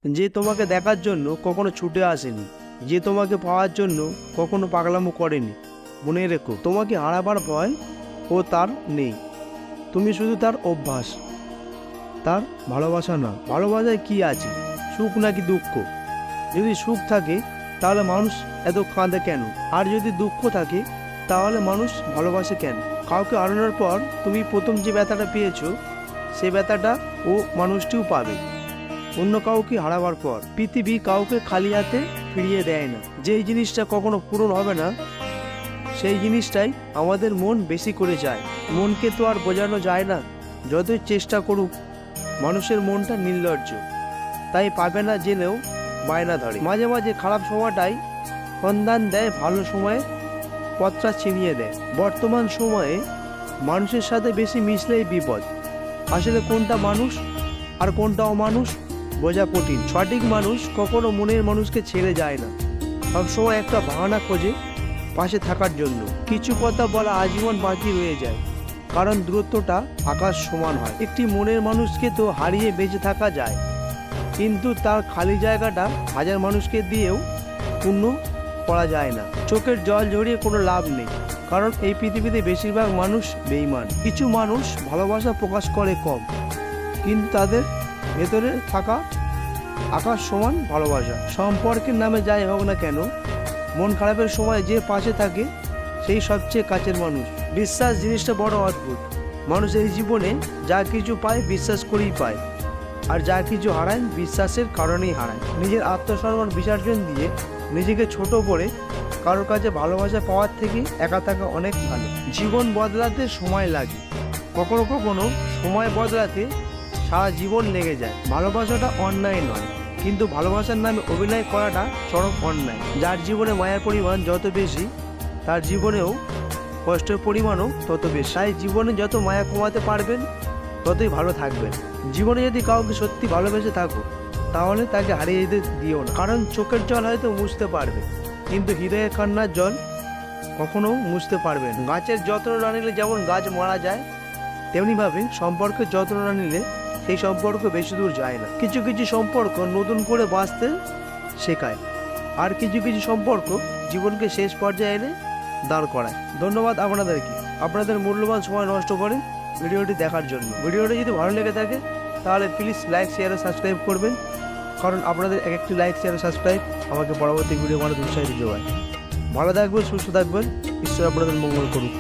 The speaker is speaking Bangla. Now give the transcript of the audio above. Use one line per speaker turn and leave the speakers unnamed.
যে তোমাকে দেখার জন্য কখনো ছুটে আসেনি, যে তোমাকে পাওয়ার জন্য কখনো পাগলামো করেনি। মনে রেখো, তোমাকে হারাবার ভয় ও তার নেই। তুমি শুধু তার অভ্যাস, তার ভালোবাসা না। ভালোবাসায় কি আছে, সুখ নাকি দুঃখ? যদি সুখ থাকে তাহলে মানুষ এত কাঁদে কেন? আর যদি দুঃখ থাকে তাহলে মানুষ ভালোবাসে কেন? কাউকে হারানোর পর তুমি প্রথম যে ব্যথাটা পেয়েছো, সে ব্যথাটা ও মানুষটিও পাবে অন্য কাউকে হারাবার পর। পৃথিবী কাউকে খালি হাতে ফিরিয়ে দেয় না। যেই জিনিসটা কখনো পূরণ হবে না, সেই জিনিসটাই আমাদের মন বেশি করে যায়। মনকে তো আর বোঝানো যায় না, যতই চেষ্টা করুক। মানুষের মনটা নির্লজ্জ, তাই পাবে না জেনেও বায়না ধরে। মাঝে মাঝে খারাপ সময়টাই সন্ধান দেয় ভালো সময়ে, পথটা ছিনিয়ে দেয়। বর্তমান সময়ে মানুষের সাথে বেশি মিশলেই বিপদ। আসলে কোনটা মানুষ আর কোনটা অমানুষ বোঝা কঠিন। সঠিক মানুষ কখনো মনের মানুষকে ছেড়ে যায় না, সবসময় একটা বাহানা খোঁজে পাশে থাকার জন্য। কিছু কথা বলা আজীবন বাকি রয়ে যায়, কারণ দূরত্বটা আকাশ সমান হয়। একটি মনের মানুষকে তো হারিয়ে বেঁচে থাকা যায়, কিন্তু তার খালি জায়গাটা হাজার মানুষকে দিয়েও পূর্ণ করা যায় না। চোখের জল ঝরিয়ে কোনো লাভ নেই, কারণ এই পৃথিবীতে বেশিরভাগ মানুষ বেঈমান। কিছু মানুষ ভালোবাসা প্রকাশ করে কম, কিন্তু তাদের ভেতরে থাকা আকাশ সমান ভালোবাসা। সম্পর্কের নামে যাই হোক না কেন, মন খারাপের সময় যে পাশে থাকে সেই সবচেয়ে কাছের মানুষ। বিশ্বাস জিনিসটা বড় অদ্ভুত। মানুষ এই জীবনে যা কিছু পায় বিশ্বাস করেই পায়, আর যা কিছু হারায় বিশ্বাসের কারণেই হারায়। নিজের আত্মসম্মান বিসর্জন দিয়ে নিজেকে ছোট করে কারোর কাছে ভালোবাসা পাওয়ার থেকে একা থাকা অনেক ভালো। জীবন বদলাতে সময় লাগে, কখনো কখনো সময় বদলাতে সারা জীবন লেগে যায়। ভালোবাসাটা অন্যায় নয়, কিন্তু ভালোবাসার নামে অভিনয় করাটা চরম অন্যায়। যার জীবনে মায়ার পরিমাণ যত বেশি, তার জীবনেও কষ্টের পরিমাণও তত বেশি। তাই জীবনে যত মায়া কমাতে পারবেন ততই ভালো থাকবেন। জীবনে যদি কাউকে সত্যি ভালোবেসে থাকো, তাহলে তাকে হারিয়ে যেতে দিও না। কারণ চোখের জল হয়তো মুছতে পারবে, কিন্তু হৃদয়ের কান্নার জল কখনো মুছতে পারবে না। গাছের যত্ন না নিলে যেমন গাছ মারা যায়, তেমনিভাবে সম্পর্কের যত্ন না নিলে সেই সম্পর্ক বেশি দূর যায় না। কিছু কিছু সম্পর্ক নতুন করে বাঁচতে শেখায়, আর কিছু কিছু সম্পর্ক জীবনকে শেষ পর্যায়ে এনে দাঁড় করায়। ধন্যবাদ আপনাদেরকে, আপনাদের মূল্যবান সময় নষ্ট করে ভিডিওটি দেখার জন্য। ভিডিওটি যদি ভালো লেগে থাকে তাহলে প্লিজ লাইক, শেয়ার ও সাবস্ক্রাইব করবেন, কারণ আপনাদের এক একটি লাইক, শেয়ার ও সাবস্ক্রাইব আমাকে পরবর্তী ভিডিও বানাতে উৎসাহিত যোগায়। ভালো থাকবেন, সুস্থ থাকবেন, ঈশ্বর আপনাদের মঙ্গল করুক।